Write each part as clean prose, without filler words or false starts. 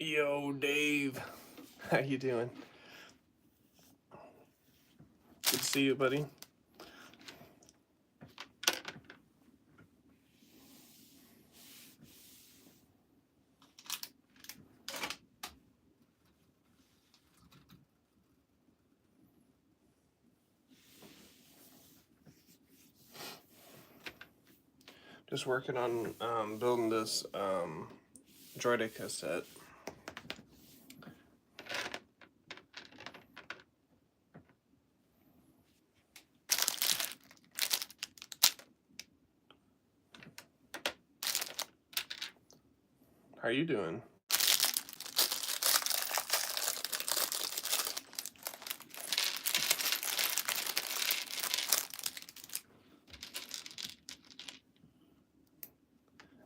Yo, Dave. How you doing? Good to see you, buddy. Just working on building this Droideka set. How are you doing?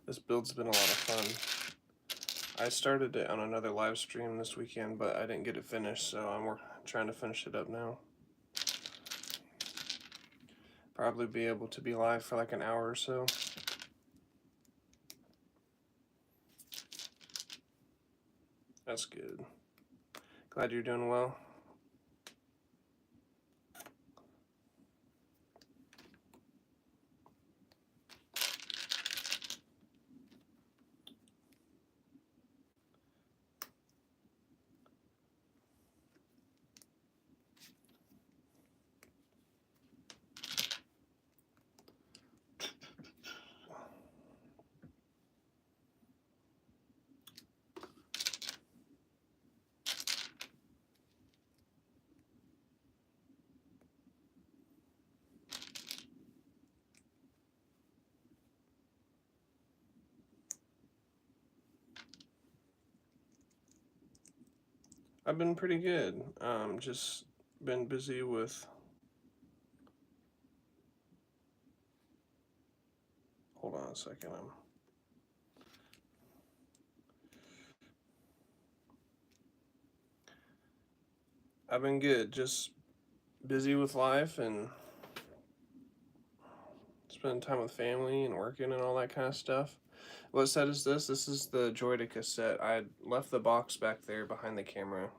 This build's been a lot of fun. I started it on another live stream this weekend, but I didn't get it finished, so I'm trying to finish it up now. Probably be able to be live for like an hour or so. That's good. Glad you're doing well. I've been pretty good. Just been busy with. Hold on a second. I've been good. Just busy with life and spending time with family and working and all that kind of stuff. What set is this? This is the Droideka set. I left the box back there behind the camera.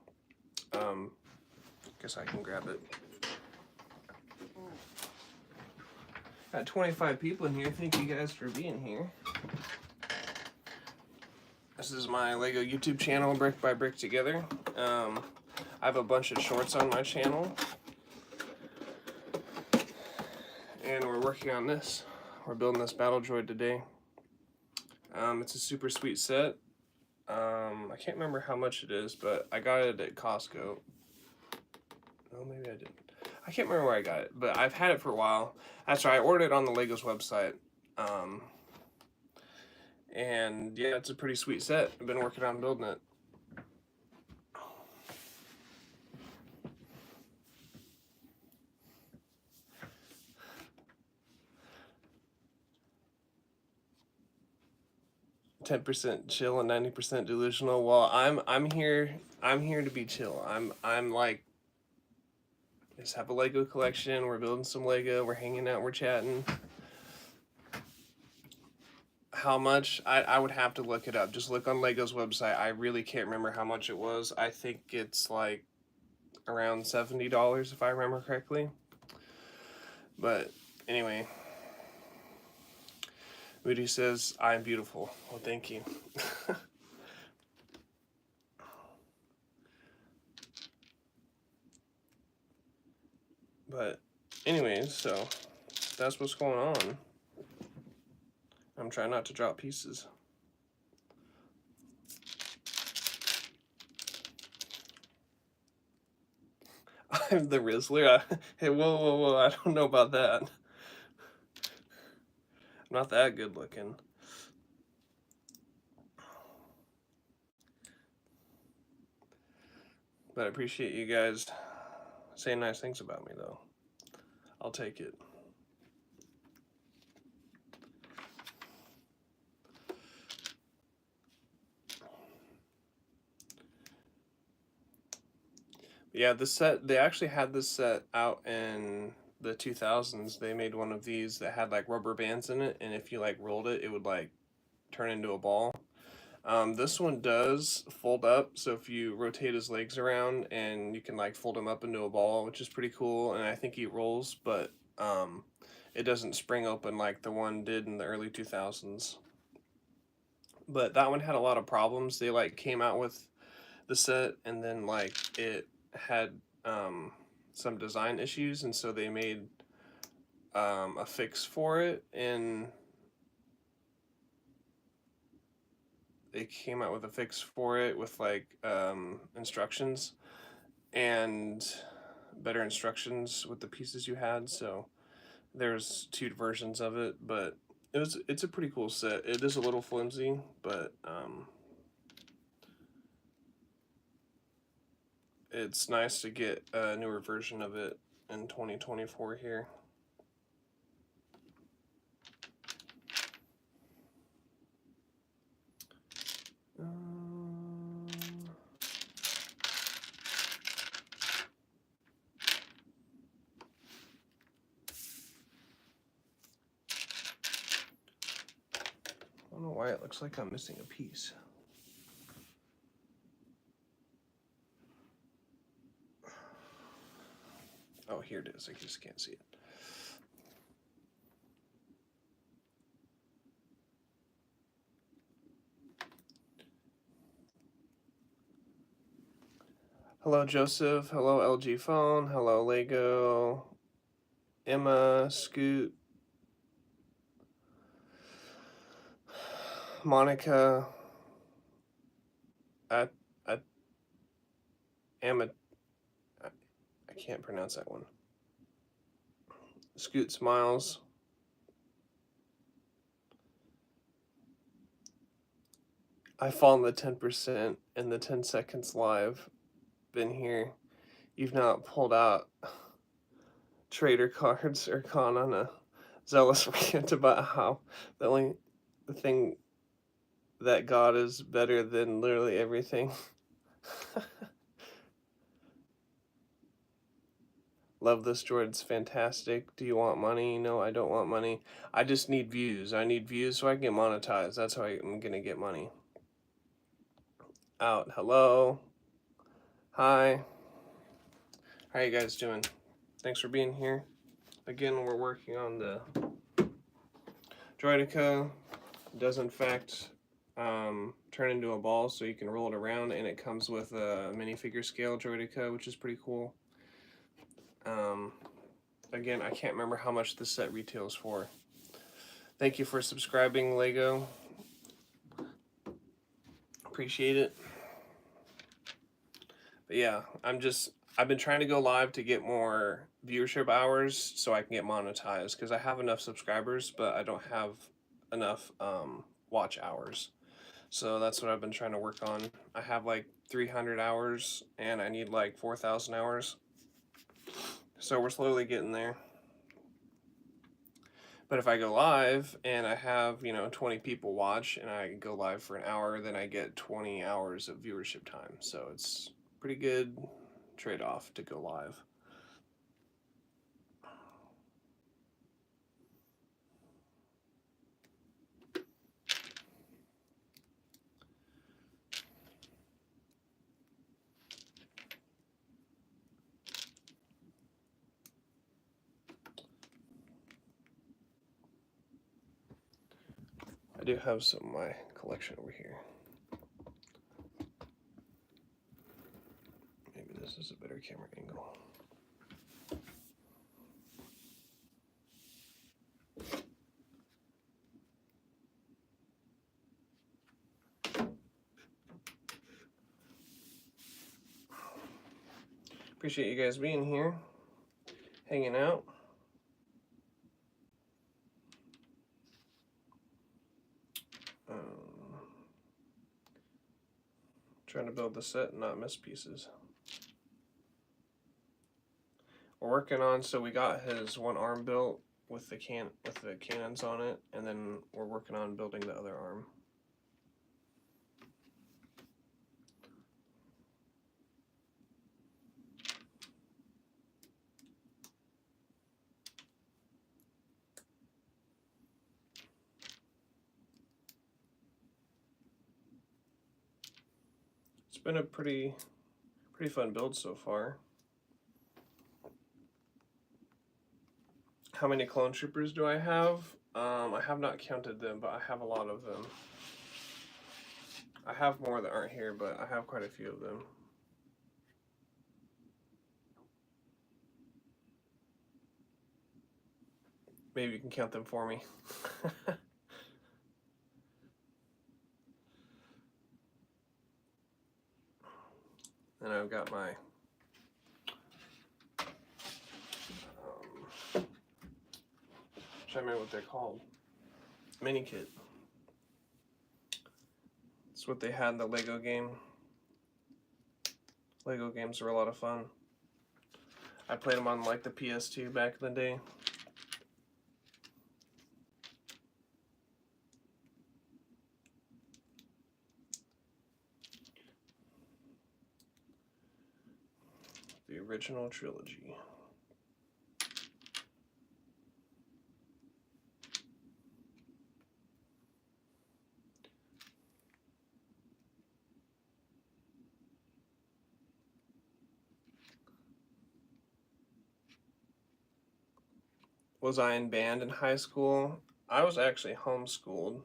Guess I can grab it. Got 25 people in here. Thank you guys for being here. This is my Lego YouTube channel, Brick by Brick Together. I have a bunch of shorts on my channel. And we're working on this. We're building this battle droid today. It's a super sweet set. I can't remember how much it is, but I got it at Costco. Oh, maybe I didn't. I can't remember where I got it, but I've had it for a while. That's right, I ordered it on the Legos website. And yeah, it's a pretty sweet set. I've been working on building it. %, chill and 90% delusional. Well, I'm here to be chill. I'm like, just have a Lego collection. We're building some Lego. We're hanging out. We're chatting. How much? I would have to look it up. Just look on Lego's website. I really can't remember how much it was. I think it's like around $70 if I remember correctly. But anyway, Moody says I'm beautiful. Well, thank you. But anyways, so that's what's going on. I'm trying not to drop pieces. I'm the Rizzler. Hey, whoa! I don't know about that. I'm not that good looking. But I appreciate you guys saying nice things about me, though. I'll take it. Yeah, this set, they actually had this set out in the 2000s. They made one of these that had like rubber bands in it, and if you like rolled it, it would like turn into a ball. This one does fold up, so if you rotate his legs around, and you can like fold him up into a ball, which is pretty cool, and I think he rolls, but it doesn't spring open like the one did in the early 2000s. But that one had a lot of problems. They like came out with the set, and then like it had some design issues, and so they made a fix for it, and they came out with a fix for it with like instructions and better instructions with the pieces you had. So there's 2 versions of it, but it's a pretty cool set. It is a little flimsy, but it's nice to get a newer version of it in 2024 here. I don't know why it looks like I'm missing a piece. Oh, here it is. I just can't see it. Hello, Joseph. Hello, LG Phone. Hello, Lego. Emma, Scoot. Monica. I can't pronounce that one. Scoot Smiles. I fall in the 10% in the 10 seconds live. Been here. You've not pulled out trader cards or gone on a zealous rant about how the thing that God is better than literally everything. Love this droid, it's fantastic. Do you want money? No, I don't want money. I just need views. I need views so I can get monetized. That's how I'm gonna get money. Out. Hello. Hi. How you guys doing? Thanks for being here. Again, we're working on the Droideka. It does in fact turn into a ball, so you can roll it around, and it comes with a minifigure scale Droideka, which is pretty cool. Again, I can't remember how much this set retails for. Thank you for subscribing, Lego. Appreciate it. But yeah, I've been trying to go live to get more viewership hours so I can get monetized, because I have enough subscribers, but I don't have enough watch hours. So that's what I've been trying to work on. I have like 300 hours, and I need like 4,000 hours. So we're slowly getting there. But if I go live and I have, 20 people watch, and I go live for an hour, then I get 20 hours of viewership time. So it's pretty good trade-off to go live. I do have some of my collection over here. Maybe this is a better camera angle. Appreciate you guys being here, hanging out. Trying to build the set and not miss pieces. We're working on, so we got his one arm built with the cannons on it, and then we're working on building the other arm. It's been a pretty fun build so far. How many clone troopers do I have? I have not counted them, but I have a lot of them. I have more that aren't here, but I have quite a few of them. Maybe you can count them for me. And I've got my trying to remember what they're called. Mini kit. It's what they had in the Lego game. Lego games were a lot of fun. I played them on like the PS2 back in the day. The original trilogy. Was I in band in high school? I was actually homeschooled.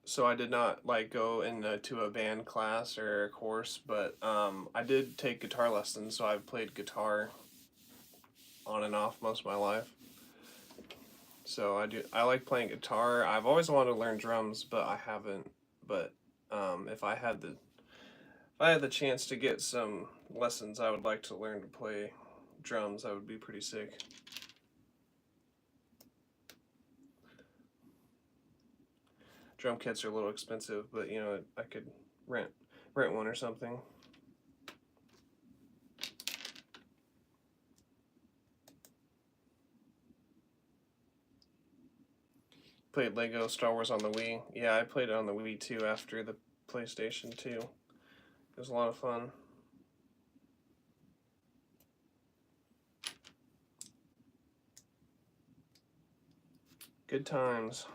So I did not like go into a band class or a course, but I did take guitar lessons, so I've played guitar on and off most of my life. So I like playing guitar. I've always wanted to learn drums, but I haven't. But if I had the chance to get some lessons, I would like to learn to play drums. That would be pretty sick. Drum kits are a little expensive, but you know, I could rent one or something. Played Lego Star Wars on the Wii. Yeah, I played it on the Wii too after the PlayStation 2. It was a lot of fun. Good times.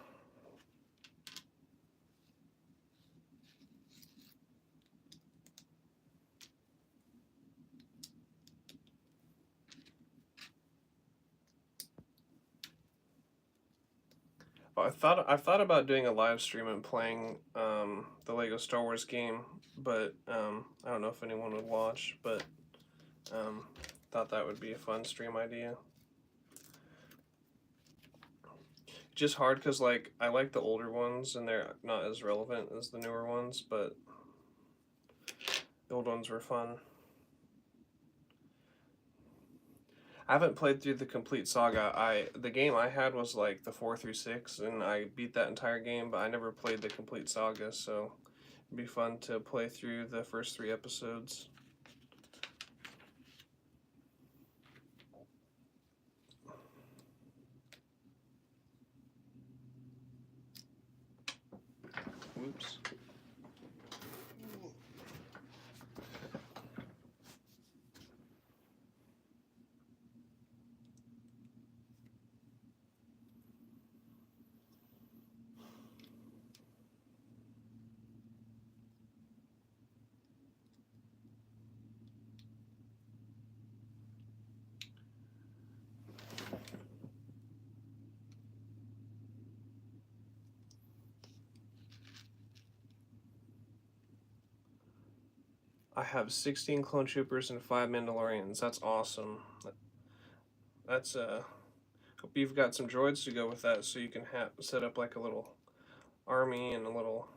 I've thought about doing a live stream and playing the Lego Star Wars game, but I don't know if anyone would watch, but thought that would be a fun stream idea. Just hard because like I like the older ones and they're not as relevant as the newer ones, but the old ones were fun. I haven't played through the complete saga. The game I had was like the 4 through 6, and I beat that entire game, but I never played the complete saga, so it'd be fun to play through the first 3 episodes. Whoops. I have 16 clone troopers and 5 Mandalorians. That's awesome. That's hope you've got some droids to go with that, so you can set up like a little army and a little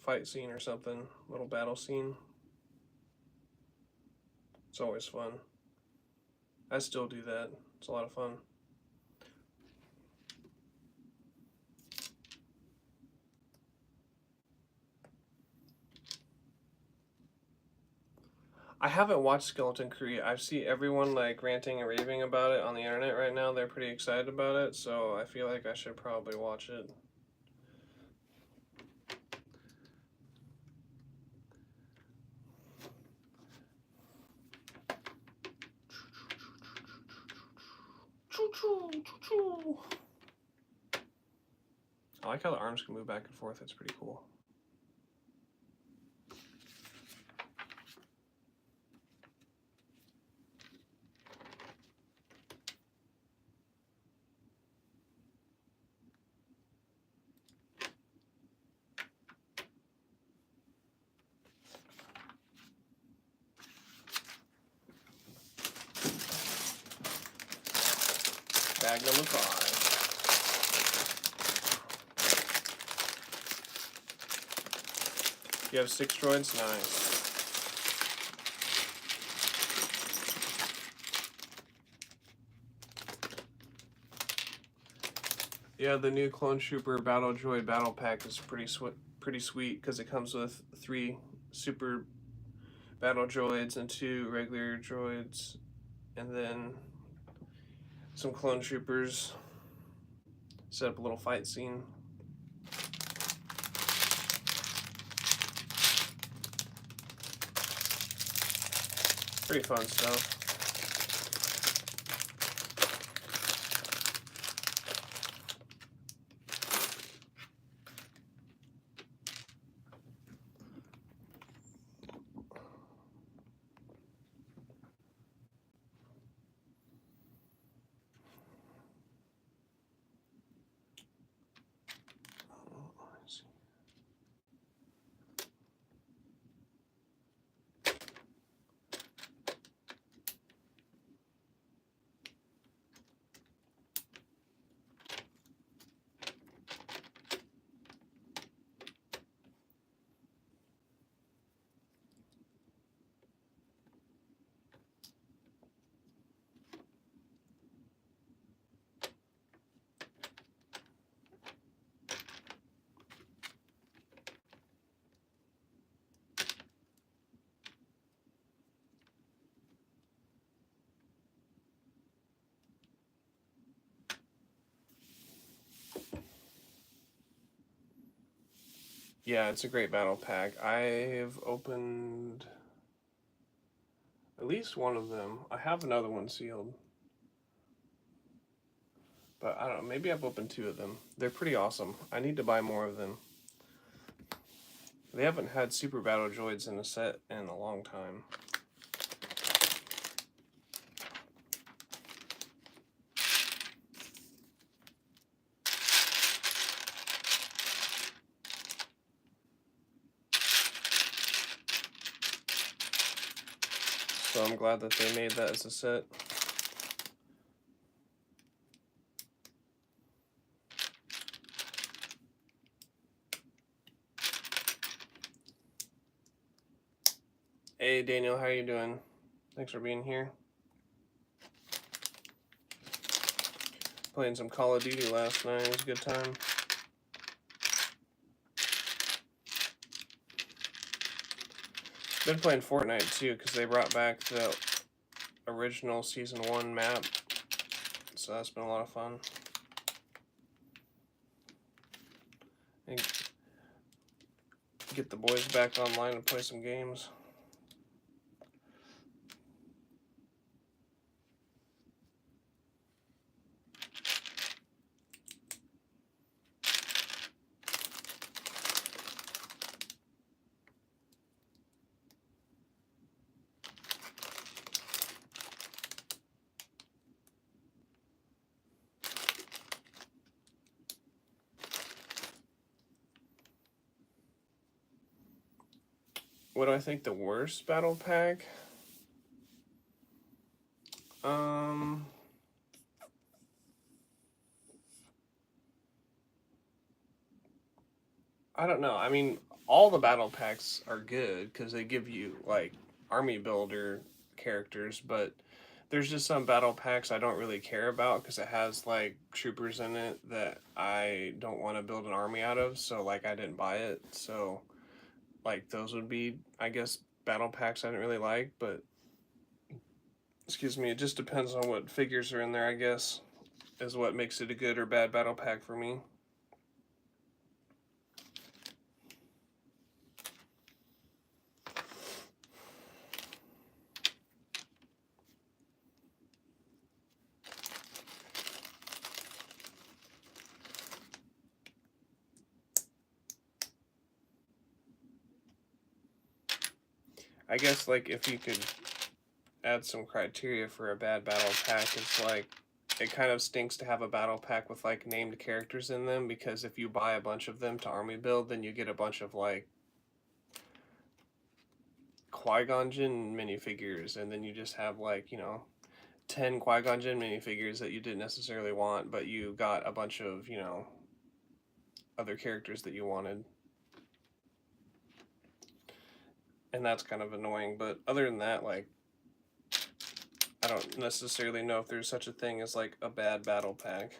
fight scene or something, little battle scene. It's always fun. I still do that. It's a lot of fun. I haven't watched Skeleton Crew yet. I see everyone like ranting and raving about it on the internet right now. They're pretty excited about it, so I feel like I should probably watch it. I like how the arms can move back and forth. It's pretty cool. bag number 5. You have 6 droids? Nice. Yeah, the new Clone Trooper Battle Droid Battle Pack is pretty sweet because it comes with 3 super battle droids and 2 regular droids, and then some Clone Troopers. Set up a little fight scene. Pretty fun stuff. Yeah, it's a great battle pack. I've opened at least one of them. I have another one sealed. But I don't know, maybe I've opened 2 of them. They're pretty awesome. I need to buy more of them. They haven't had super battle droids in a set in a long time. So I'm glad that they made that as a set. Hey Daniel, how are you doing? Thanks for being here. Playing some Call of Duty last night. It was a good time. Been playing Fortnite too because they brought back the original Season 1 map. So that's been a lot of fun. And get the boys back online and play some games. What do I think the worst battle pack? I don't know. I mean, all the battle packs are good because they give you like army builder characters, but there's just some battle packs I don't really care about because it has like troopers in it that I don't want to build an army out of, so like I didn't buy it. So like those would be, I guess, battle packs I didn't really like, but excuse me, it just depends on what figures are in there, I guess, is what makes it a good or bad battle pack for me. I guess like if you could add some criteria for a bad battle pack, it's like it kind of stinks to have a battle pack with like named characters in them, because if you buy a bunch of them to army build, then you get a bunch of like Qui-Gon Jinn minifigures, and then you just have like, you know, 10 Qui-Gon Jinn minifigures that you didn't necessarily want, but you got a bunch of, you know, other characters that you wanted. And that's kind of annoying, but other than that, like, I don't necessarily know if there's such a thing as, like, a bad battle pack.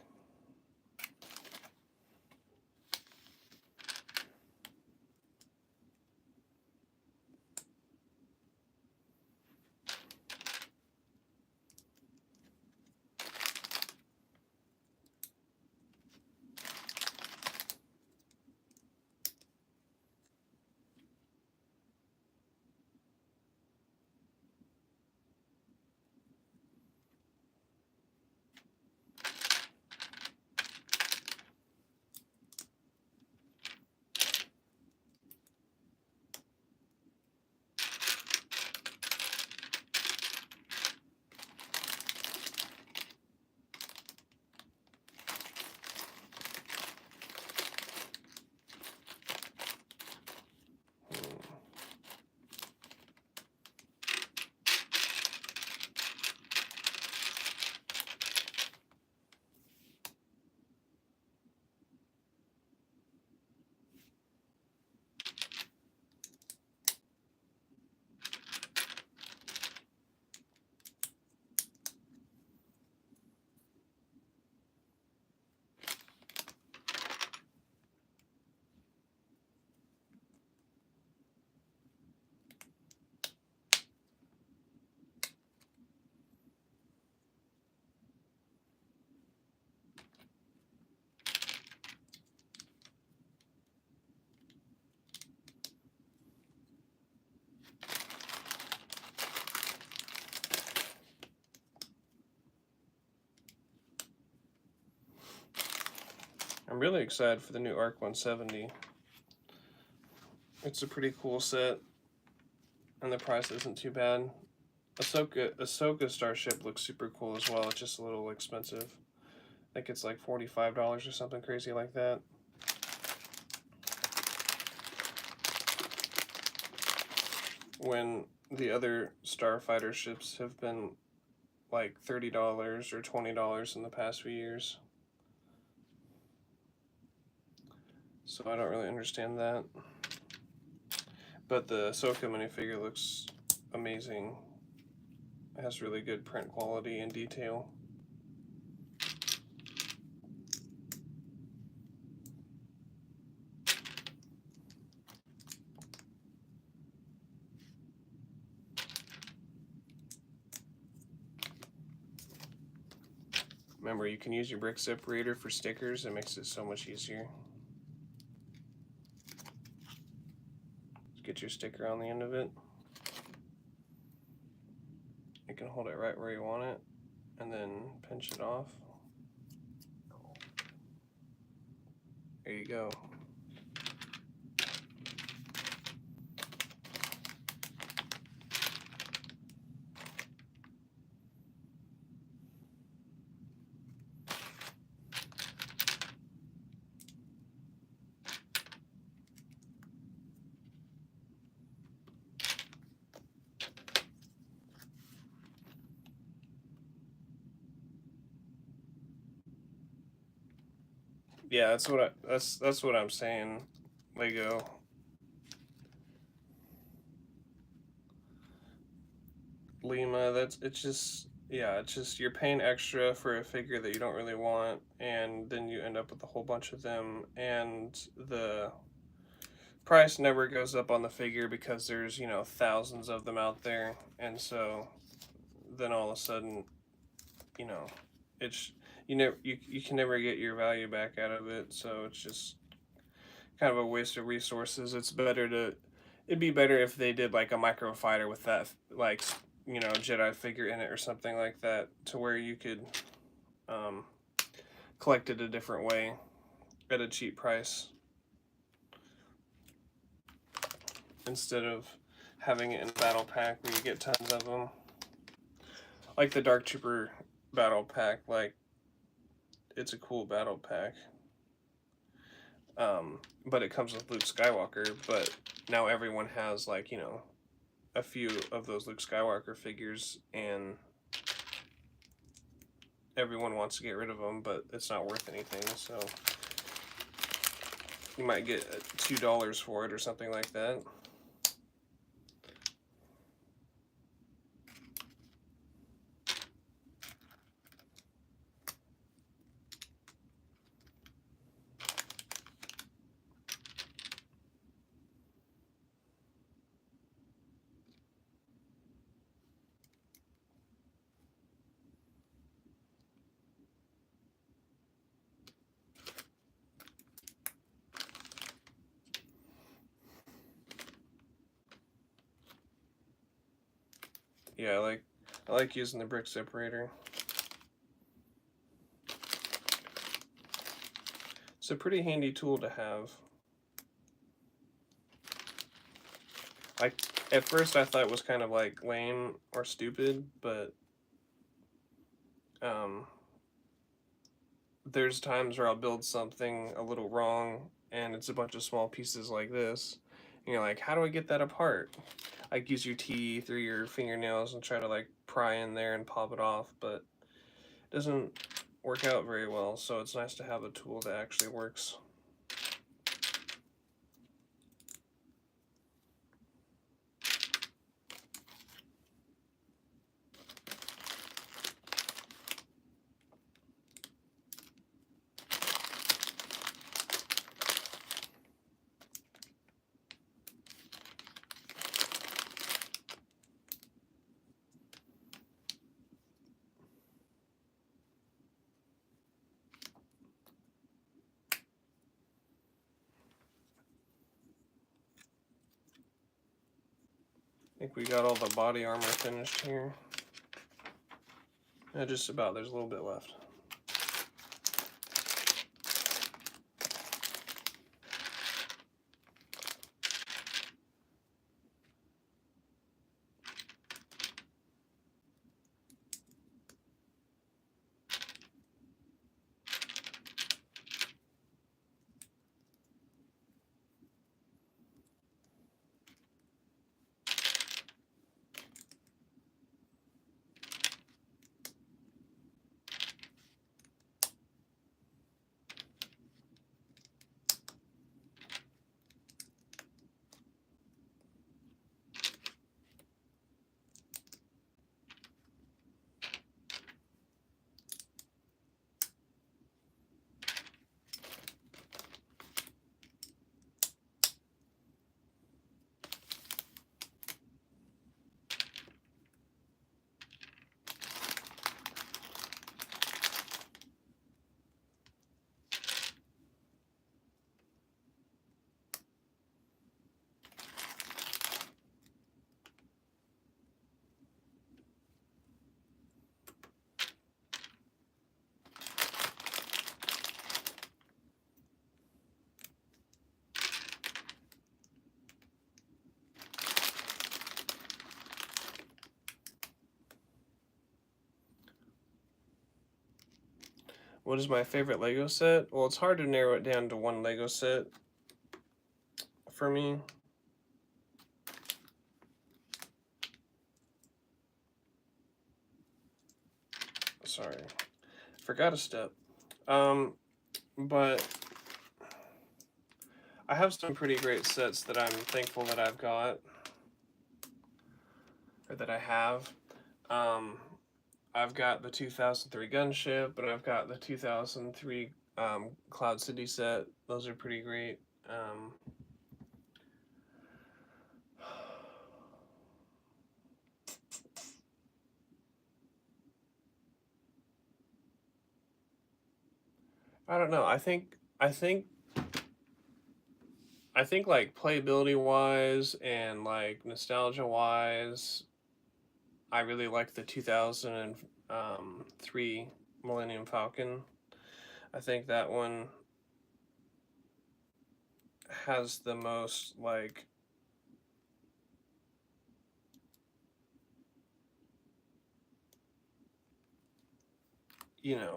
I'm really excited for the new ARC 170. It's a pretty cool set, and the price isn't too bad. Ahsoka Starship looks super cool as well. It's just a little expensive. I think it's like $45 or something crazy like that. When the other Starfighter ships have been like $30 or $20 in the past few years. So I don't really understand that. But the Ahsoka minifigure looks amazing. It has really good print quality and detail. Remember, you can use your brick separator for stickers. It makes it so much easier. Get your sticker on the end of it. You can hold it right where you want it and then pinch it off. There you go. Yeah, that's what I'm saying. Lego. Lima, it's just, yeah, it's just you're paying extra for a figure that you don't really want, and then you end up with a whole bunch of them, and the price never goes up on the figure because there's, you know, thousands of them out there, and so then all of a sudden, you know, it's you can never get your value back out of it, so it's just kind of a waste of resources. It'd be better if they did like a micro fighter with that, like, you know, Jedi figure in it or something like that, to where you could collect it a different way at a cheap price instead of having it in a battle pack where you get tons of them. Like the Dark Trooper battle pack, like, it's a cool battle pack. But it comes with Luke Skywalker, but now everyone has, like, you know, a few of those Luke Skywalker figures, and everyone wants to get rid of them, but it's not worth anything, so you might get $2 for it or something like that. Yeah, I like using the brick separator. It's a pretty handy tool to have. Like, at first I thought it was kind of like lame or stupid, but there's times where I'll build something a little wrong and it's a bunch of small pieces like this, and you're like, how do I get that apart? Like, use your teeth or your fingernails and try to like pry in there and pop it off, but it doesn't work out very well, so it's nice to have a tool that actually works. I think we got all the body armor finished here. Just about, there's a little bit left. What is my favorite Lego set? Well, it's hard to narrow it down to one Lego set for me. Sorry, forgot a step. But I have some pretty great sets that I'm thankful that I've got, or that I have. I've got the 2003 Gunship, and I've got the 2003 Cloud City set. Those are pretty great. I don't know. I think like playability wise and like nostalgia wise, I really like the 2003 Millennium Falcon. I think that one has the most like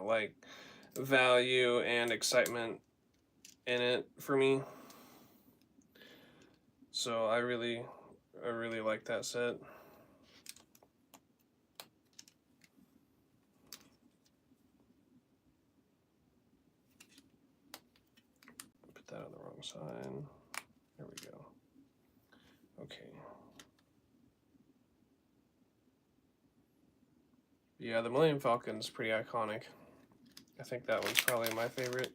like value and excitement in it for me. So I really like that set. that on the wrong side. There we go. Okay. Yeah, the Millennium Falcon's pretty iconic. I think that one's probably my favorite.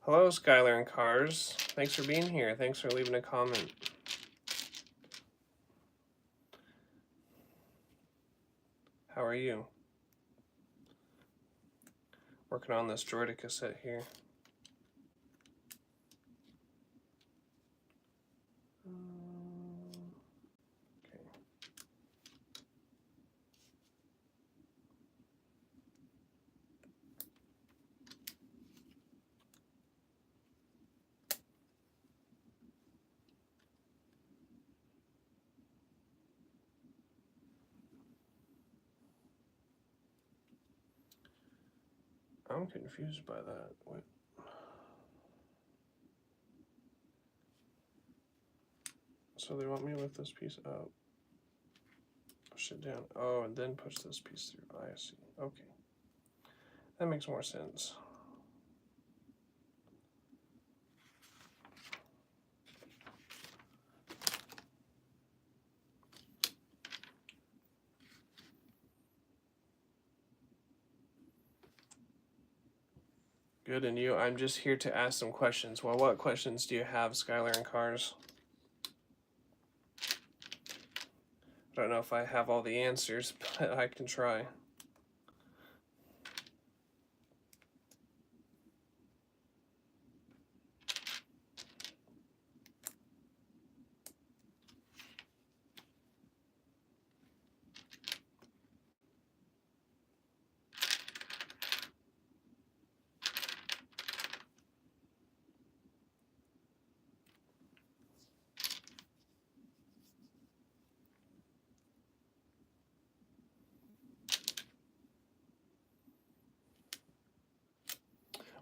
Hello, Skylar and Cars. Thanks for being here. Thanks for leaving a comment. How are you? Working on this Droideka set here. Okay. I'm confused by that. What? So they want me to lift this piece up, push it down. Oh, and then push this piece through. I see. Okay. That makes more sense. Good, and you? I'm just here to ask some questions. Well, what questions do you have, Skylar and Cars? I don't know if I have all the answers, but I can try.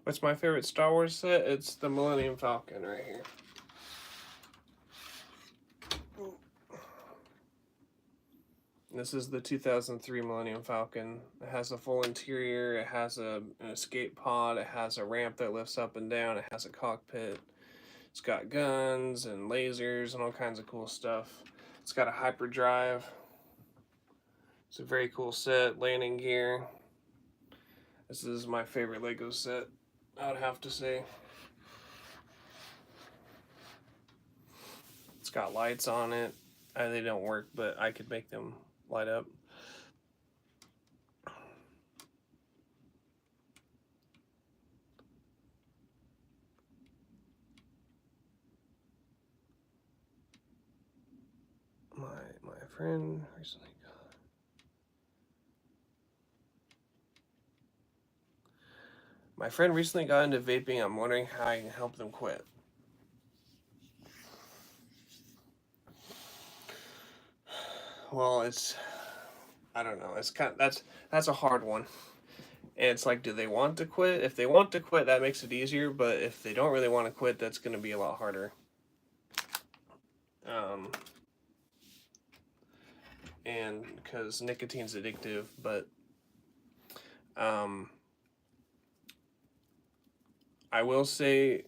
What's my favorite Star Wars set? It's the Millennium Falcon right here. This is the 2003 Millennium Falcon. It has a full interior, it has an escape pod, it has a ramp that lifts up and down, it has a cockpit. It's got guns and lasers and all kinds of cool stuff. It's got a hyperdrive. It's a very cool set, landing gear. This is my favorite Lego set, I would have to say. It's got lights on it. They don't work, but I could make them light up. My friend recently got into vaping. I'm wondering how I can help them quit. Well, I don't know. It's that's a hard one. And it's like, do they want to quit? If they want to quit, that makes it easier. But if they don't really want to quit, that's going to be a lot harder. And because nicotine's addictive, but I will say,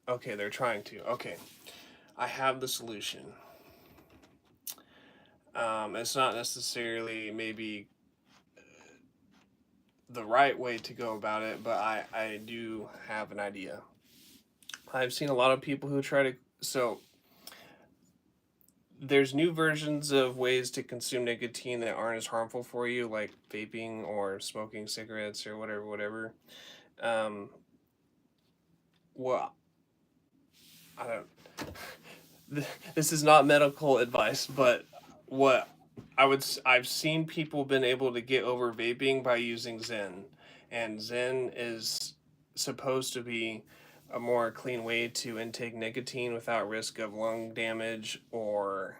okay, they're trying to. Okay, I have the solution. It's not necessarily maybe the right way to go about it, but I do have an idea. I've seen a lot of people who try to, so there's new versions of ways to consume nicotine that aren't as harmful for you, like vaping or smoking cigarettes or whatever. Well, I don't, this is not medical advice, but what I've seen people been able to get over vaping by using Zen, and Zen is supposed to be a more clean way to intake nicotine without risk of lung damage or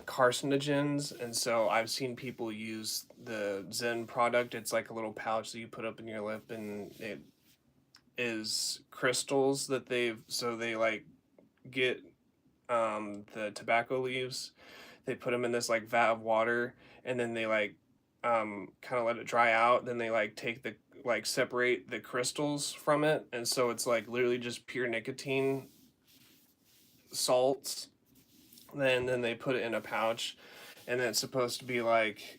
carcinogens. And so I've seen people use the Zen product. It's like a little pouch that you put up in your lip, and it is crystals that they like get the tobacco leaves, they put them in this like vat of water, and then they like kind of let it dry out, then they like take the like separate the crystals from it, and so it's like literally just pure nicotine salts. Then they put it in a pouch, and then it's supposed to be like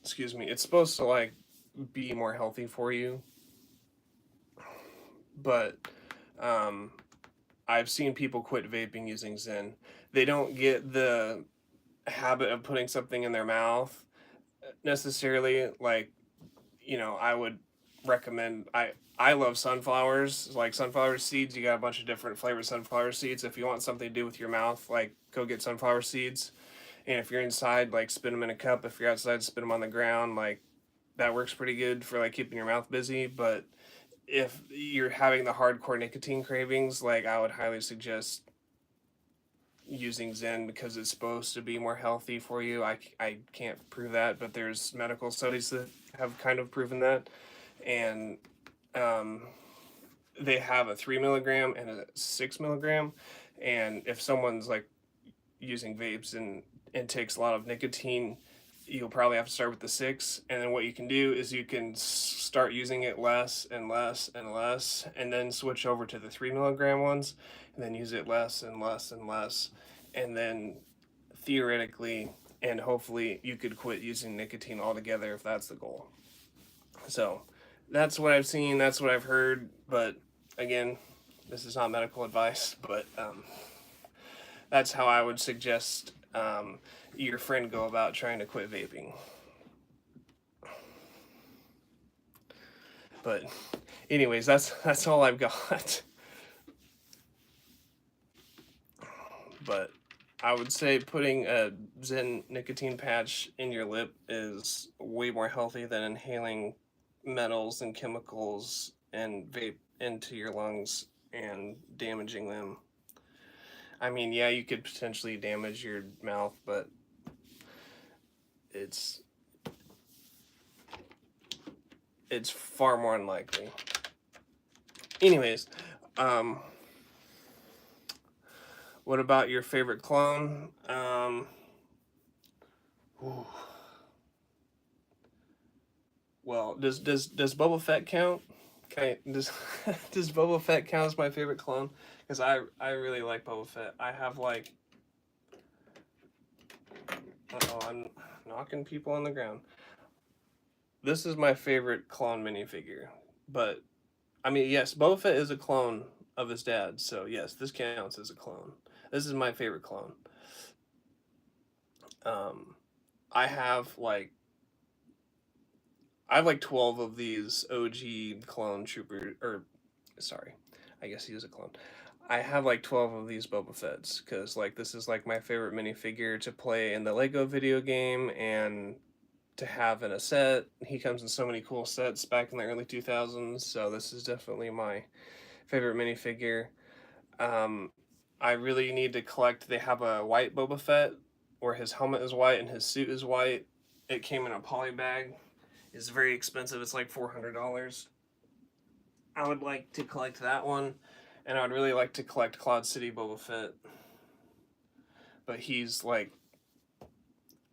excuse me, it's supposed to like be more healthy for you. But I've seen people quit vaping using Zen. They don't get the habit of putting something in their mouth necessarily. Like, I would recommend, I love sunflowers, like sunflower seeds. You got a bunch of different flavored sunflower seeds. If you want something to do with your mouth, like go get sunflower seeds. And if you're inside, like spin them in a cup. If you're outside, spin them on the ground. Like that works pretty good for like keeping your mouth busy. But if you're having the hardcore nicotine cravings, like I would highly suggest using Zen, because it's supposed to be more healthy for you. I can't prove that, but there's medical studies that have kind of proven that. And they have a 3 milligram and a 6 milligram. And if someone's like using vapes and takes a lot of nicotine, you'll probably have to start with the 6. And then what you can do is you can start using it less and less and less, and then switch over to the 3 milligram ones, and then use it less and less and less. And then theoretically and hopefully you could quit using nicotine altogether if that's the goal. So that's what I've seen, that's what I've heard. But again, this is not medical advice, but that's how I would suggest your friend go about trying to quit vaping. But anyways, that's all I've got. But I would say putting a Zen nicotine patch in your lip is way more healthy than inhaling metals and chemicals and vape into your lungs and damaging them. I mean, yeah, you could potentially damage your mouth, but it's far more unlikely. Anyways, what about your favorite clone? Well, does Boba Fett count? Okay, does does Boba Fett count as my favorite clone? Because I really like Boba Fett. I have like, I'm knocking people on the ground. This is my favorite clone minifigure, but I mean, yes, Boba Fett is a clone of his dad, so yes, this counts as a clone. This is my favorite clone. I have like 12 of these OG clone trooper, or sorry, I guess he is a clone. I have like 12 of these Boba Fett's, because like this is like my favorite minifigure to play in the Lego video game and to have in a set. He comes in so many cool sets back in the early 2000s, so this is definitely my favorite minifigure. I really need to collect, they have a white Boba Fett where his helmet is white and his suit is white. It came in a poly bag. It's very expensive, it's like $400. I would like to collect that one, and I would really like to collect Cloud City Boba Fett. But he's like,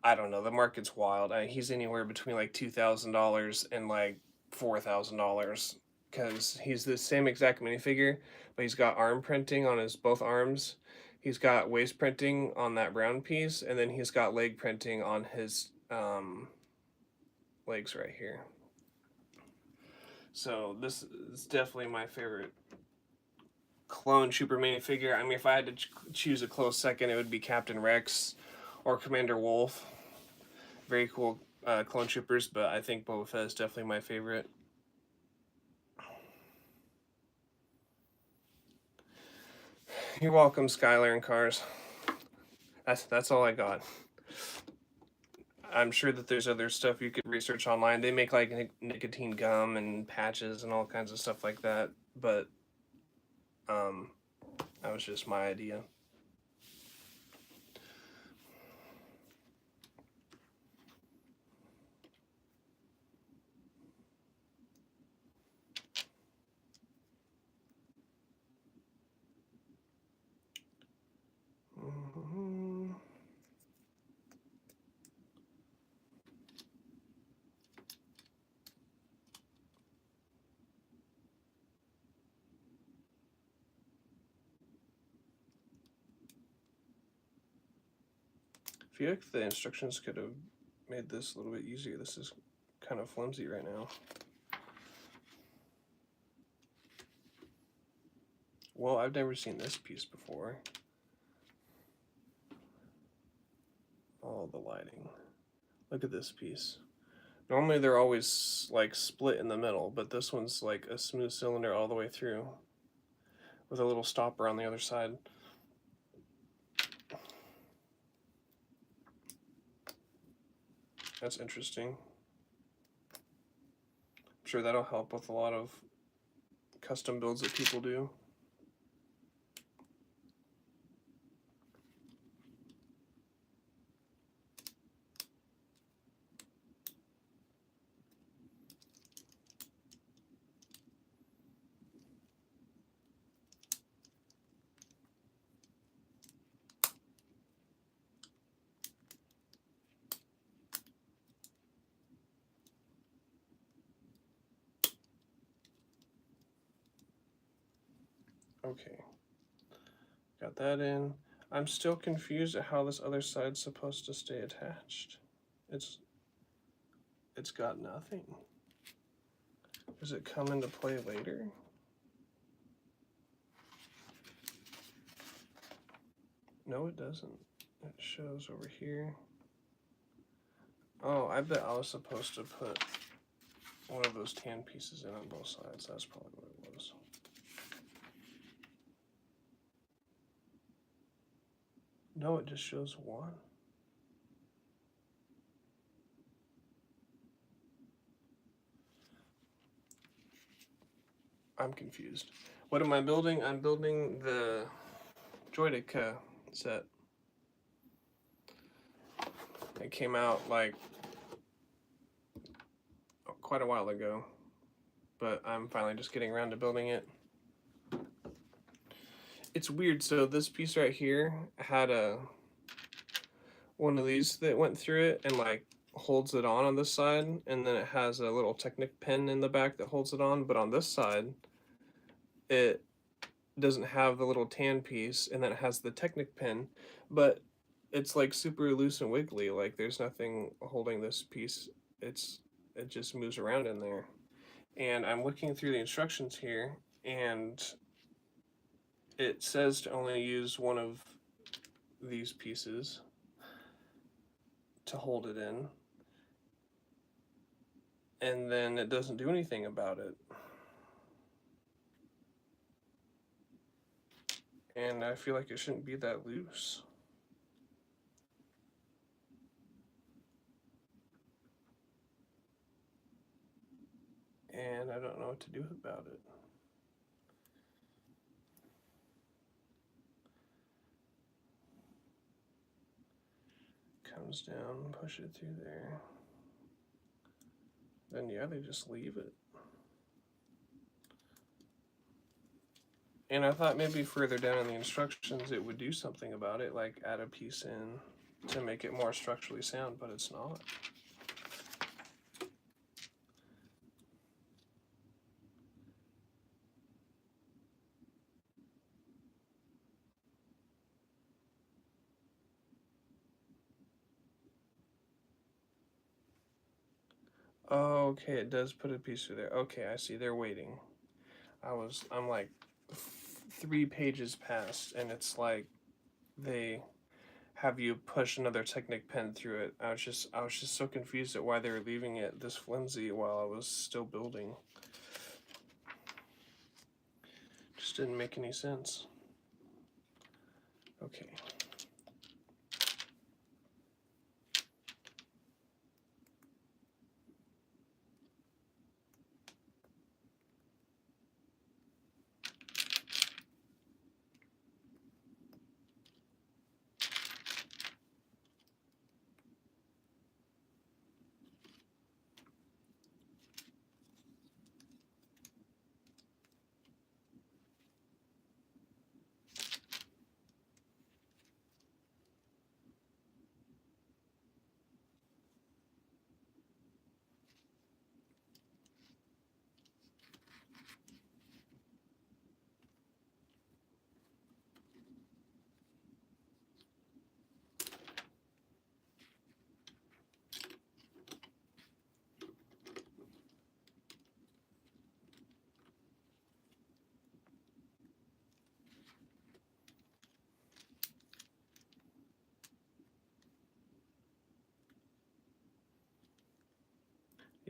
I don't know, the market's wild. He's anywhere between like $2,000 and like $4,000, because he's the same exact minifigure, but he's got arm printing on his both arms. He's got waist printing on that brown piece, and then he's got leg printing on his legs right here. So this is definitely my favorite clone trooper minifigure. I mean, if I had to choose a close second, it would be Captain Rex or Commander Wolf. Very cool clone troopers, but I think Boba Fett is definitely my favorite. You're welcome, Skylar and Cars. That's all I got. I'm sure that there's other stuff you could research online. They make like nicotine gum and patches and all kinds of stuff like that. But that was just my idea. Mm-hmm. I feel like the instructions could have made this a little bit easier. This is kind of flimsy right now. Well, I've never seen this piece before. Oh, the lighting. Look at this piece. Normally they're always like split in the middle, but this one's like a smooth cylinder all the way through with a little stopper on the other side. That's interesting. I'm sure that'll help with a lot of custom builds that people do. Okay, got that in. I'm still confused at how this other side's supposed to stay attached. It's got nothing. Does it come into play later? No, it doesn't. It shows over here. Oh, I bet I was supposed to put one of those tan pieces in on both sides. That's probably what it was. No, it just shows one. I'm confused. What am I building? I'm building the Droideka set. It came out like quite a while ago, but I'm finally just getting around to building it. It's weird. So this piece right here had one of these that went through it and like holds it on this side, and then it has a little Technic pin in the back that holds it on, but on this side it doesn't have the little tan piece, and then it has the Technic pin, but it's like super loose and wiggly. Like there's nothing holding this piece. It just moves around in there. And I'm looking through the instructions here, and it says to only use one of these pieces to hold it in, and then it doesn't do anything about it. And I feel like it shouldn't be that loose. And I don't know what to do about it. Comes down, push it through there. Then yeah, they just leave it. And I thought maybe further down in the instructions it would do something about it, like add a piece in to make it more structurally sound, but it's not. Oh, okay, it does put a piece through there. Okay, I see, they're waiting. I'm like 3 pages past, and it's like they have you push another Technic pen through it. I was just so confused at why they were leaving it this flimsy while I was still building. Just didn't make any sense. Okay.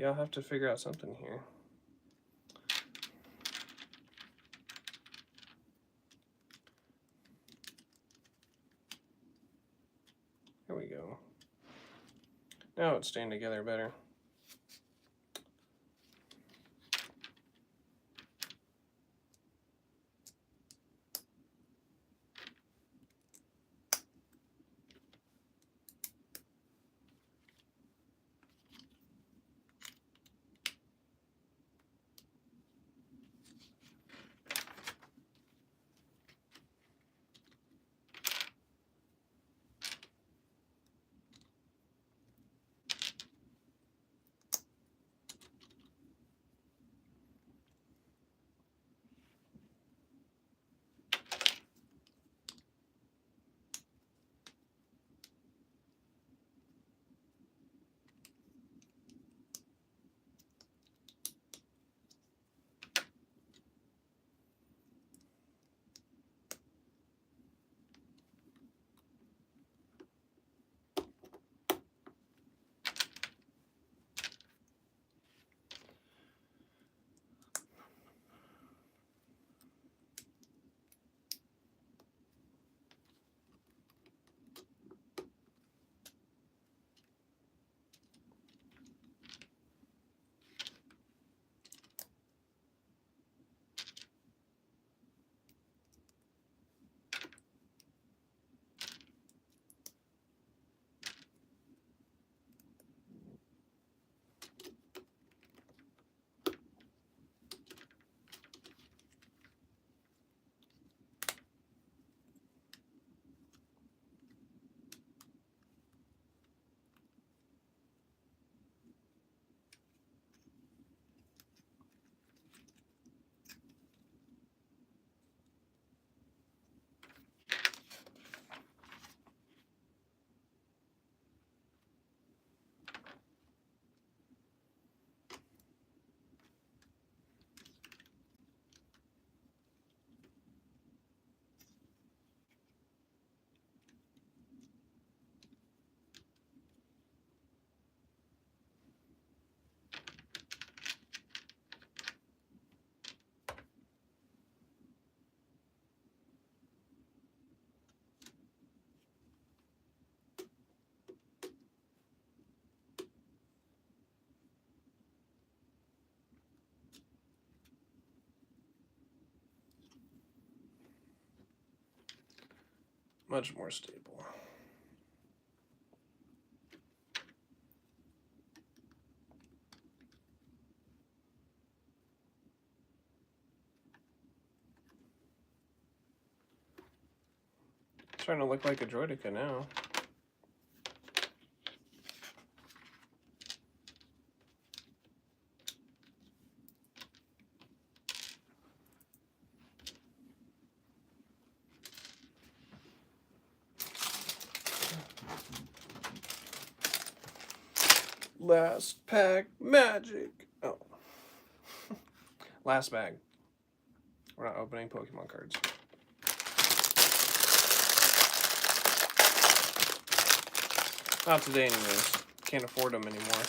Yeah, I'll have to figure out something here. There we go. Now it's staying together better. Much more stable. It's starting to look like a Droideka now. Last pack magic. Oh. Last bag. We're not opening Pokemon cards. Not today anyways. Can't afford them anymore.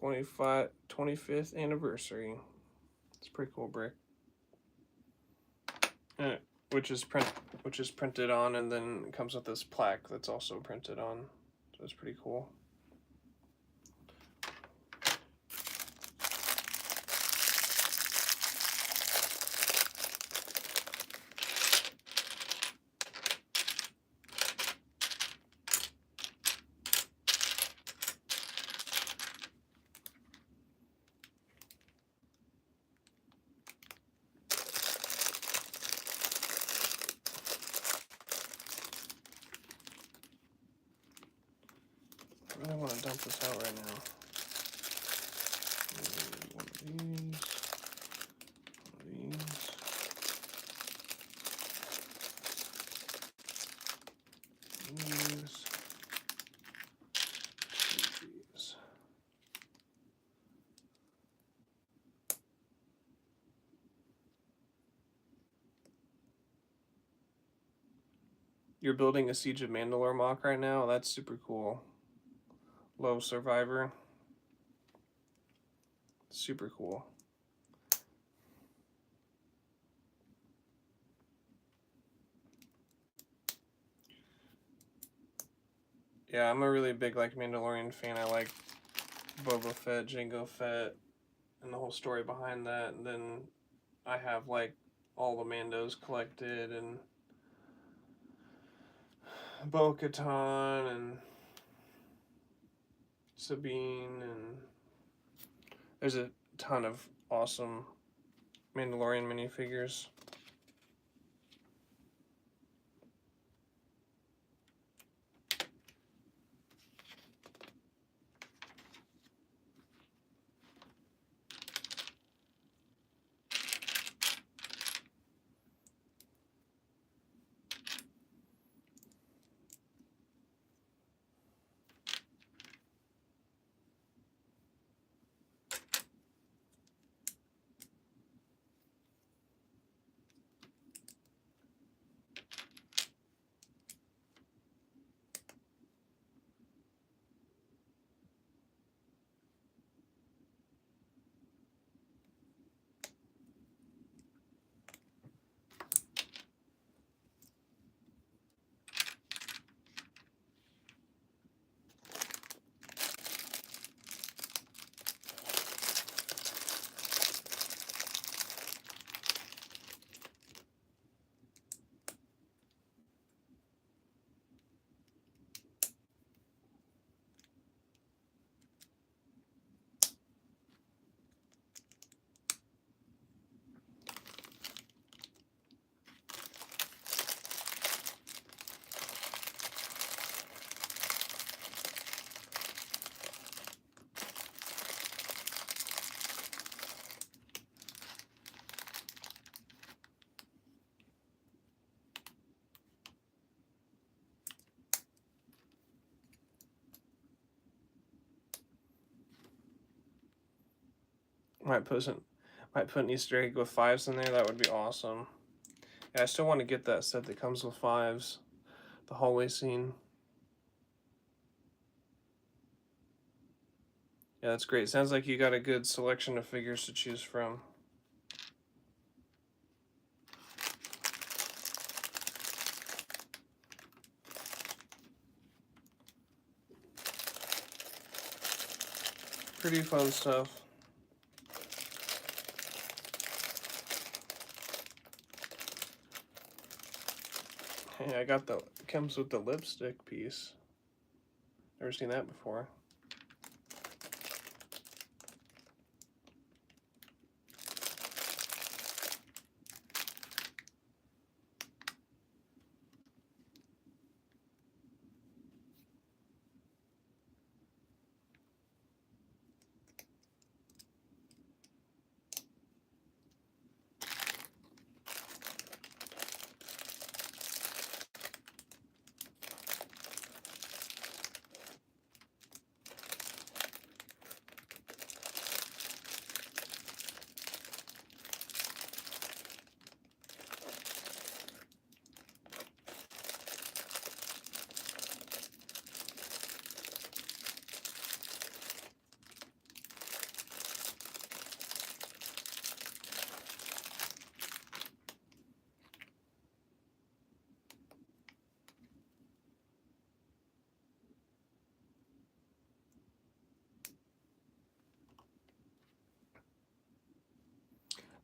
'25, 25th anniversary. It's a pretty cool brick. Which is printed on, and then it comes with this plaque that's also printed on. So it's pretty cool. I really want to dump this out right now. One of these. These. you're building a Siege of Mandalore mock right now. That's super cool. Low Survivor. Super cool. Yeah, I'm a really big like Mandalorian fan. I like Boba Fett, Jango Fett, and the whole story behind that. And then I have like all the Mandos collected, and Bo-Katan and Sabine, and there's a ton of awesome Mandalorian minifigures. Might put an Easter egg with 5s in there. That would be awesome. Yeah, I still want to get that set that comes with 5s. The hallway scene. Yeah, that's great. Sounds like you got a good selection of figures to choose from. Pretty fun stuff. Hey, I got comes with the lipstick piece. Never seen that before.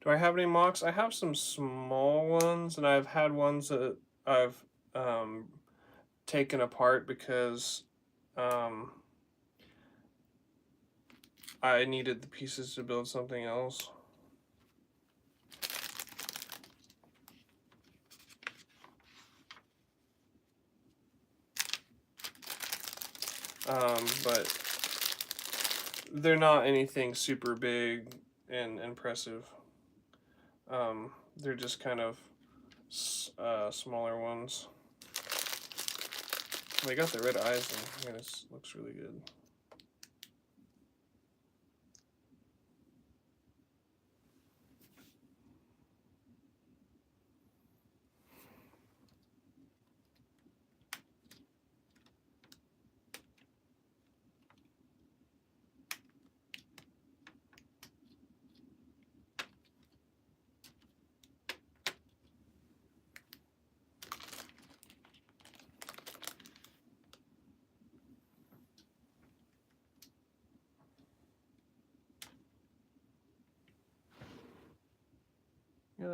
Do I have any mocks? I have some small ones, and I've had ones that I've taken apart because I needed the pieces to build something else. But they're not anything super big and impressive. They're just kind of smaller ones. They got the red eyes, and it looks really good.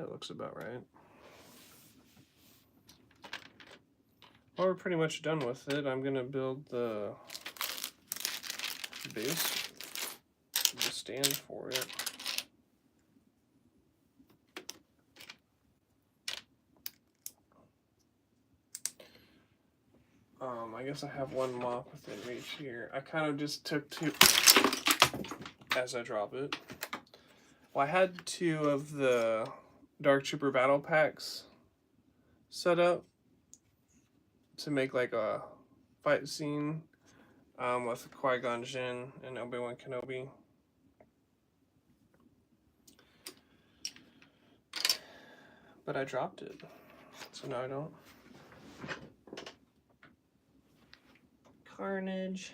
That looks about right. Well, we're pretty much done with it. I'm gonna build the base, the stand for it. I guess I have one mop within reach here. I kind of just took two as I drop it. Well, I had 2 of the Dark Trooper battle packs set up to make like a fight scene with Qui-Gon Jinn and Obi-Wan Kenobi. But I dropped it, so now I don't. Carnage.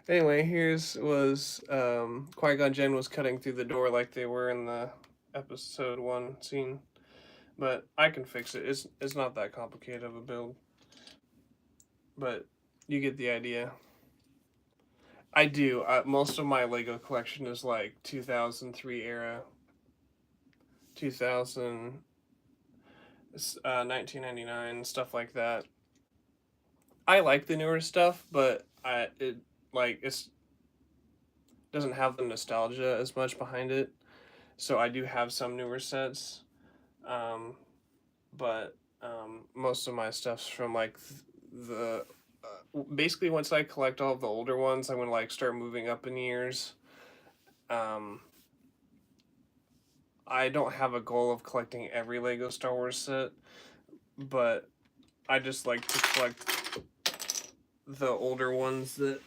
Anyway, here's was Qui-Gon Jinn was cutting through the door like they were in the episode 1 scene, but I can fix it. It's not that complicated of a build, but you get the idea. I do. Most of my Lego collection is like 2003 era, 2000, 1999, stuff like that. I like the newer stuff, but it doesn't have the nostalgia as much behind it. So I do have some newer sets, but most of my stuff's from like the basically once I collect all of the older ones, I'm gonna like start moving up in years. I don't have a goal of collecting every Lego Star Wars set, but I just like to collect the older ones that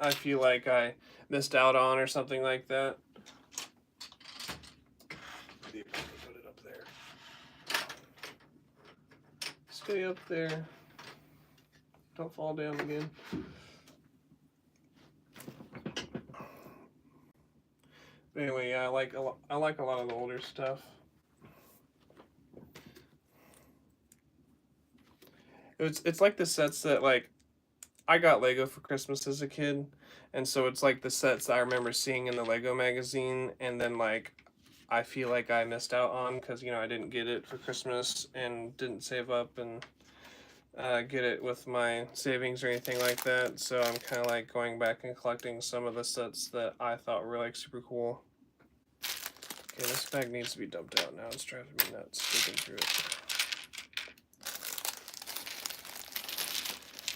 I feel like I missed out on or something like that. Put it up there. Stay up there. Don't fall down again. But anyway, yeah, I like a lot of the older stuff. It's like the sets that like I got Lego for Christmas as a kid, and so it's like the sets that I remember seeing in the Lego magazine, and then like I feel like I missed out on because I didn't get it for Christmas and didn't save up and get it with my savings or anything like that. So I'm kind of like going back and collecting some of the sets that I thought were like super cool. Okay, this bag needs to be dumped out now. It's driving me nuts digging through it.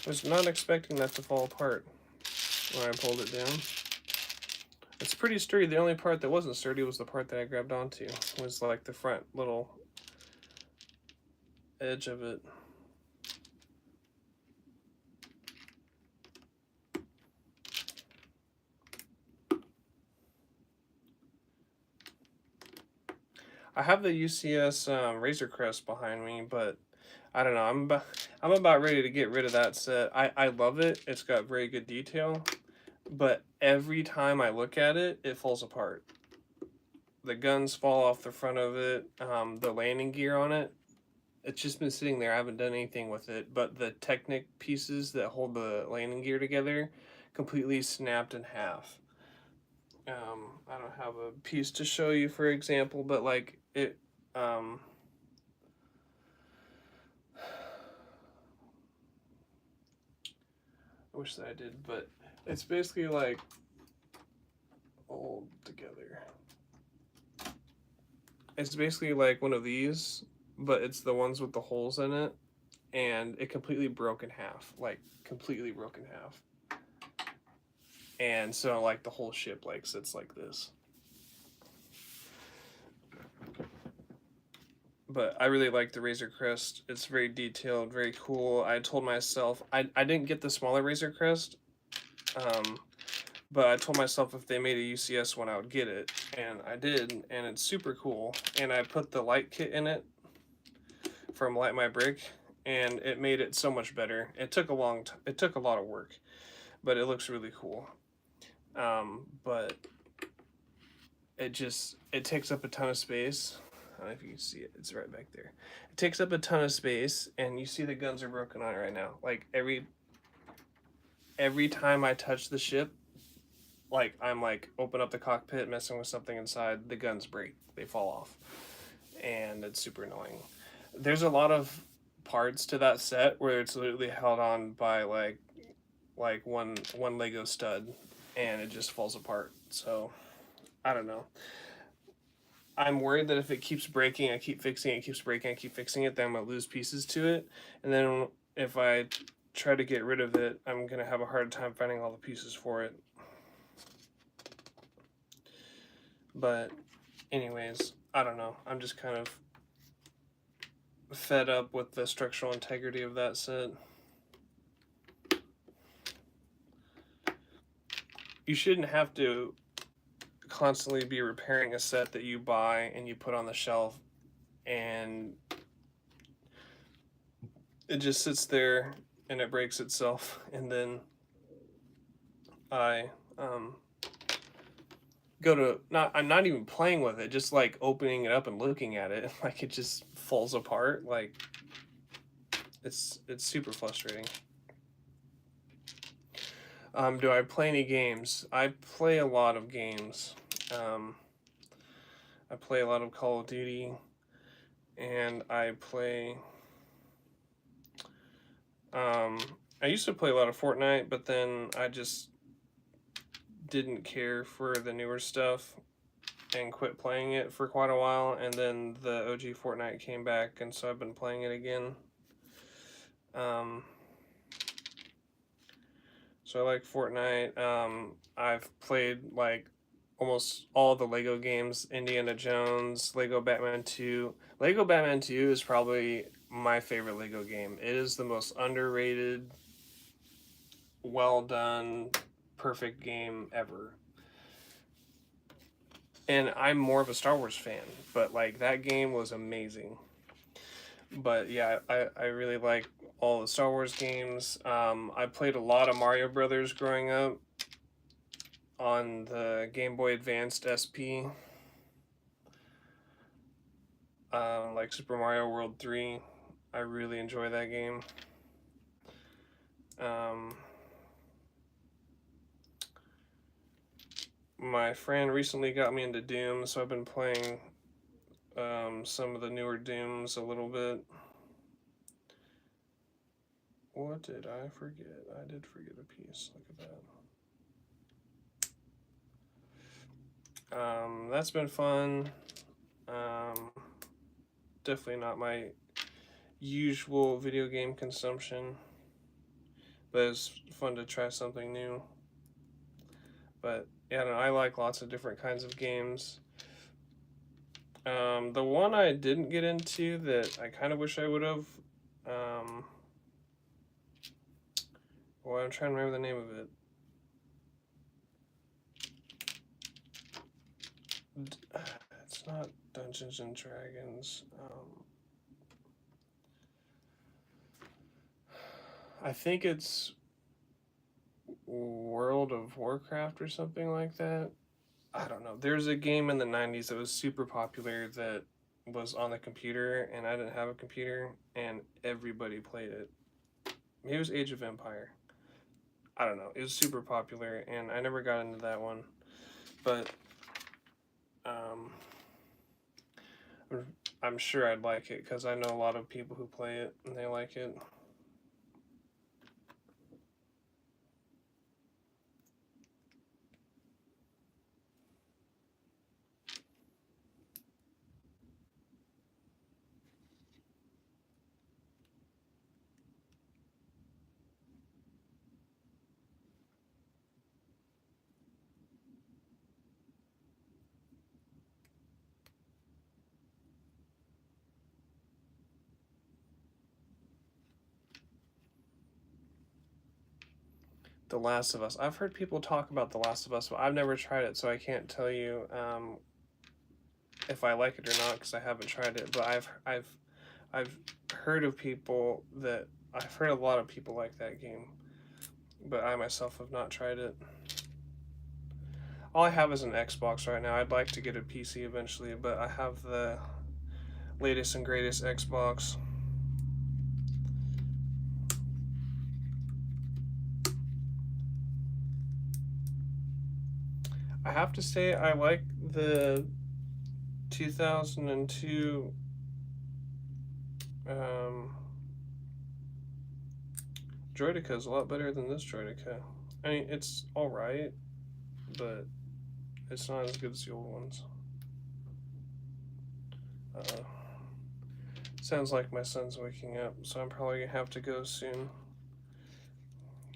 I was not expecting that to fall apart when I pulled it down. It's pretty sturdy. The only part that wasn't sturdy was the part that I grabbed onto. It was like the front little edge of it. I have the UCS Razor Crest behind me, but I don't know. I'm about ready to get rid of that set. I love it. It's got very good detail, but every time I look at it, it falls apart. The guns fall off the front of it. The landing gear on it, it's just been sitting there. I haven't done anything with it, but the Technic pieces that hold the landing gear together completely snapped in half. I don't have a piece to show you, for example, but like it. I wish that I did, but it's basically like all together. It's basically like one of these, but it's the ones with the holes in it, and it completely broke in half, like completely broke in half. And so like the whole ship like sits like this. But I really like the Razor Crest. It's very detailed, very cool. I told myself I didn't get the smaller Razor Crest, but I told myself if they made a UCS one, I would get it, and I did, and it's super cool. And I put the light kit in it from Light My Brick, and it made it so much better. It took a lot of work, but it looks really cool. But it takes up a ton of space. I don't know if you can see it. It's right back there. It takes up a ton of space, and you see the guns are broken on it right now. Like every time I touch the ship, like I'm like open up the cockpit, messing with something inside, the guns break. They fall off, and it's super annoying. There's a lot of parts to that set where it's literally held on by like one Lego stud, and it just falls apart. So I don't know. I'm worried that if it keeps breaking, I keep fixing it, keeps breaking, I keep fixing it, then I'm gonna lose pieces to it. And then if I try to get rid of it, I'm gonna have a hard time finding all the pieces for it. But anyways, I don't know. I'm just kind of fed up with the structural integrity of that set. You shouldn't have to constantly be repairing a set that you buy and you put on the shelf, and it just sits there and it breaks itself, and then I go to I'm not even playing with it, just like opening it up and looking at it, like it just falls apart. Like it's super frustrating. Do I play any games? I play a lot of games. I play a lot of Call of Duty, and I play. I used to play a lot of Fortnite, but then I just didn't care for the newer stuff and quit playing it for quite a while, and then the OG Fortnite came back, and so I've been playing it again. So I like Fortnite. I've played like almost all the Lego games, Indiana Jones, Lego Batman 2. Lego Batman 2 is probably my favorite Lego game. It is the most underrated, well done, perfect game ever. And I'm more of a Star Wars fan, but like that game was amazing. But yeah, I really like all the Star Wars games. I played a lot of Mario Brothers growing up on the Game Boy Advanced SP. Like Super Mario World 3. I really enjoy that game. My friend recently got me into Doom, so I've been playing some of the newer Dooms a little bit. What did I forget? I did forget a piece. Look at that. That's been fun. Definitely not my usual video game consumption, but it's fun to try something new. But yeah, I don't know, I like lots of different kinds of games. The one I didn't get into that I kind of wish I would have. Well, I'm trying to remember the name of it. It's not Dungeons and Dragons. I think it's World of Warcraft or something like that. I don't know. There's a game in the 90s that was super popular that was on the computer, and I didn't have a computer, and everybody played it. Maybe it was Age of Empire. I don't know. It was super popular, and I never got into that one. But I'm sure I'd like it because I know a lot of people who play it and they like it. The Last of Us. I've heard people talk about The Last of Us, but I've never tried it, so I can't tell you if I like it or not because I haven't tried it. But I've heard of people that I've heard a lot of people like that game, but I myself have not tried it. All I have is an Xbox right now. I'd like to get a PC eventually, but I have the latest and greatest Xbox. I have to say I like the 2002 Droideka is a lot better than this Droideka. I mean, it's alright, but it's not as good as the old ones. Sounds like my son's waking up, so I'm probably gonna have to go soon.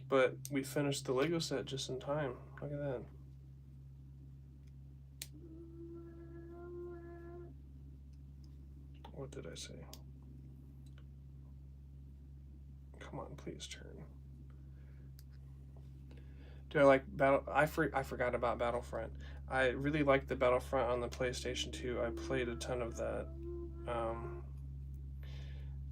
But we finished the Lego set just in time. Look at that. What did I say? Come on, please turn. Do I like Battle? I forgot about Battlefront. I really like the Battlefront on the PlayStation 2. I played a ton of that.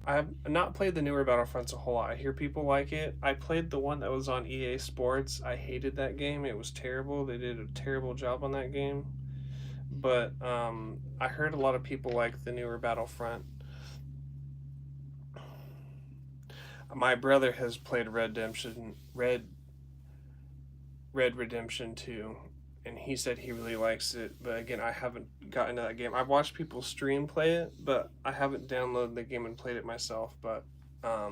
I have not played the newer Battlefronts a whole lot. I hear people like it. I played the one that was on EA Sports. I hated that game. It was terrible. They did a terrible job on that game. But I heard a lot of people like the newer Battlefront. My brother has played Red Redemption 2, and he said he really likes it, but again, I haven't gotten to that game. I've watched people stream play it, but I haven't downloaded the game and played it myself, but a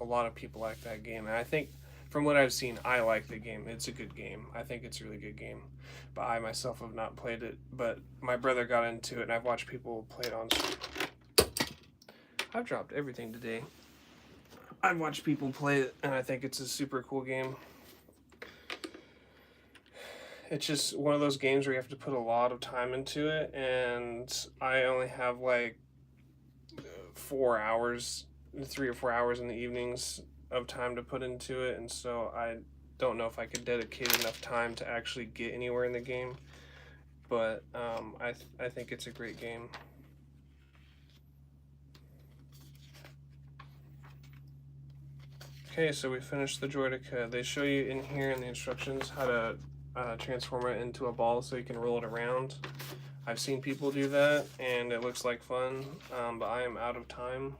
lot of people like that game, and I think from what I've seen, I like the game. It's a good game. I think it's a really good game, but I myself have not played it, but my brother got into it, and I've watched people play it on stream. I've dropped everything today. I've watched people play it, and I think it's a super cool game. It's just one of those games where you have to put a lot of time into it, and I only have like 4 hours, 3 or 4 hours in the evenings of time to put into it, and so I don't know if I could dedicate enough time to actually get anywhere in the game, but I think it's a great game. Okay, so we finished the Droideka. They show you in here in the instructions how to transform it into a ball so you can roll it around. I've seen people do that, and it looks like fun, but I am out of time.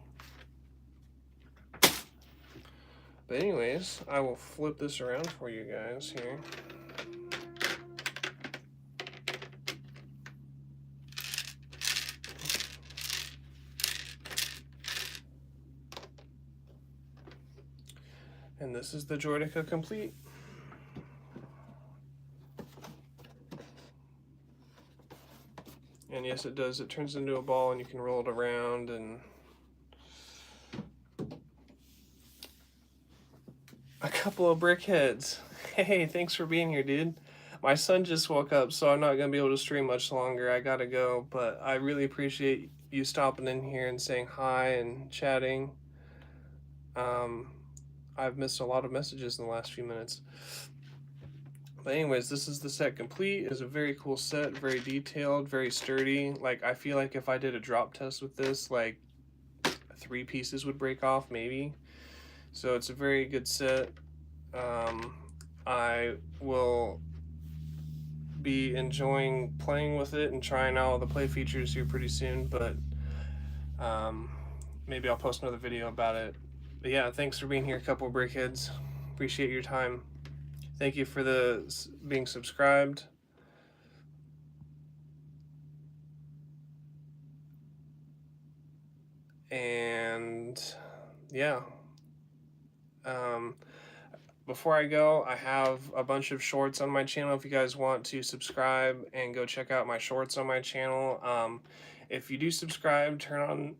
But anyways, I will flip this around for you guys here. And this is the Droideka complete. And yes, it does. It turns into a ball and you can roll it around, and a couple of brickheads. Hey, thanks for being here, dude. My son just woke up, so I'm not going to be able to stream much longer. I gotta go, but I really appreciate you stopping in here and saying hi and chatting. I've missed a lot of messages in the last few minutes. But anyways, this is the set complete. It's a very cool set, very detailed, very sturdy. Like, I feel like if I did a drop test with this, like 3 pieces would break off, maybe. So it's a very good set. I will be enjoying playing with it and trying out all the play features here pretty soon, but maybe I'll post another video about it. But yeah, thanks for being here, a couple of brickheads. Appreciate your time. Thank you for being subscribed. And yeah. Before I go, I have a bunch of shorts on my channel if you guys want to subscribe and go check out my shorts on my channel. If you do subscribe, turn on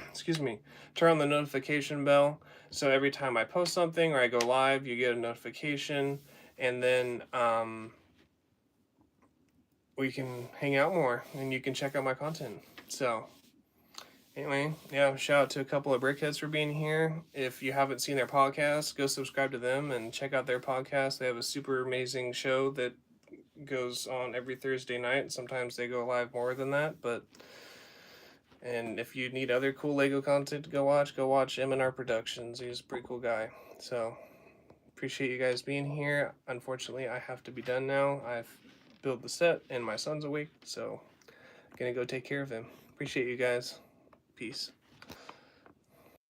excuse me, turn on the notification bell, so every time I post something or I go live, you get a notification, and then we can hang out more and you can check out my content. So anyway, yeah, shout out to a couple of brickheads for being here. If you haven't seen their podcast, go subscribe to them and check out their podcast. They have a super amazing show that goes on every Thursday night. Sometimes they go live more than that, and if you need other cool Lego content to go watch M&R Productions. He's a pretty cool guy. So appreciate you guys being here. Unfortunately, I have to be done now. I've build the set, and my son's awake, so I'm gonna go take care of him. Appreciate you guys. Peace.